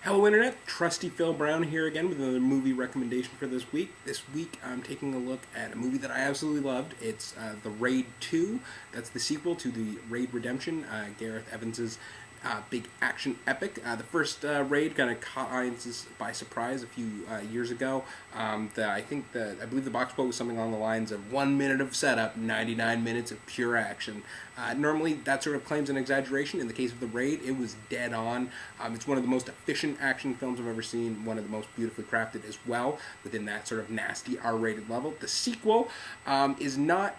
Hello Internet, trusty Phil Brown here again with another movie recommendation for this week. This week I'm taking a look at a movie that I absolutely loved. It's The Raid 2. That's the sequel to The Raid Redemption, Gareth Evans's big action epic. The first Raid kind of caught audiences by surprise a few years ago. I believe the box quote was something along the lines of 1 minute of setup, 99 minutes of pure action. Normally, that sort of claims an exaggeration. In the case of The Raid, it was dead on. It's one of the most efficient action films I've ever seen, one of the most beautifully crafted as well, within that sort of nasty R-rated level. The sequel is not,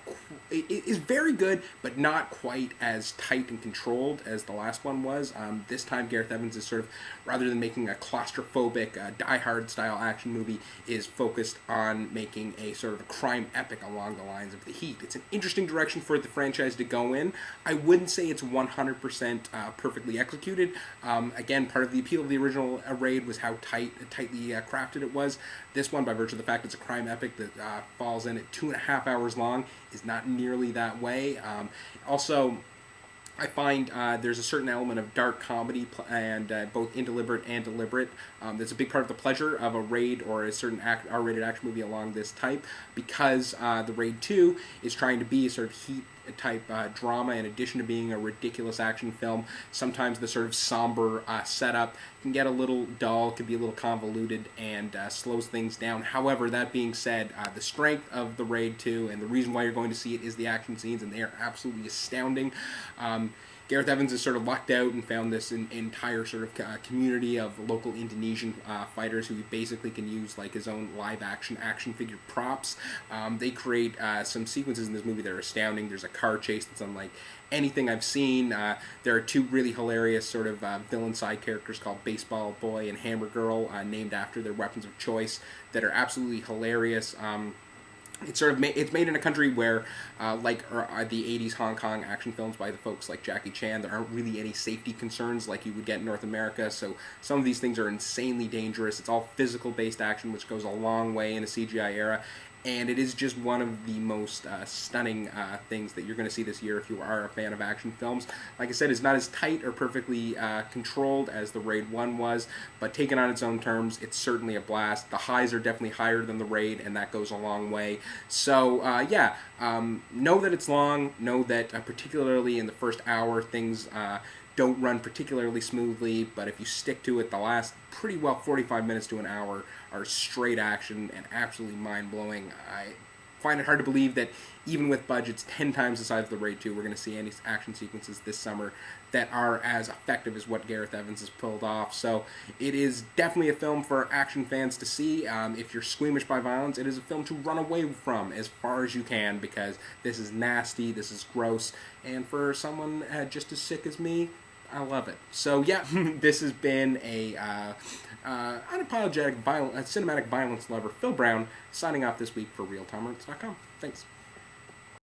it is very good, but not quite as tight and controlled as the last one was. This time, Gareth Evans is sort of, rather than making a claustrophobic, Die Hard style action movie, is focused on making a sort of a crime epic along the lines of The Heat. It's an interesting direction for the franchise to go in. I wouldn't say it's 100% perfectly executed. Again, part of the appeal of the original Raid was how tightly crafted it was. This one, by virtue of the fact it's a crime epic that falls in at 2.5 hours long, is not nearly that way. Also, I find there's a certain element of dark comedy and both indeliberate and deliberate. That's a big part of the pleasure of a Raid or a certain R-rated action movie along this type, because the Raid 2 is trying to be a sort of Heat type drama in addition to being a ridiculous action film. Sometimes the sort of somber setup can get a little dull, can be a little convoluted, and slows things down. However, that being said, the strength of the Raid 2 and the reason why you're going to see it is the action scenes, and they are absolutely astounding. Gareth Evans has sort of lucked out and found this entire sort of community of local Indonesian fighters who he basically can use like his own live action figure props. They create some sequences in this movie that are astounding. There's a car chase that's unlike anything I've seen. There are two really hilarious sort of villain side characters called Baseball Boy and Hammer Girl, named after their weapons of choice, that are absolutely hilarious. It's sort of it's made in a country where, the '80s Hong Kong action films by the folks like Jackie Chan, there aren't really any safety concerns like you would get in North America. So some of these things are insanely dangerous. It's all physical-based action, which goes a long way in a CGI era. And it is just one of the most stunning things that you're going to see this year if you are a fan of action films. Like I said, it's not as tight or perfectly controlled as the Raid 1 was, but taken on its own terms, it's certainly a blast. The highs are definitely higher than the Raid, and that goes a long way. So, know that it's long. Know that particularly in the first hour, things don't run particularly smoothly, but if you stick to it, the last pretty well 45 minutes to an hour are straight action and absolutely mind-blowing. I find it hard to believe that even with budgets 10 times the size of the Raid 2, we're going to see any action sequences this summer that are as effective as what Gareth Evans has pulled off. So it is definitely a film for action fans to see. If you're squeamish by violence, it is a film to run away from as far as you can, because this is nasty, this is gross, and for someone just as sick as me, I love it. So yeah, this has been a unapologetic cinematic violence lover, Phil Brown, signing off this week for RealTimeRents.com. Thanks.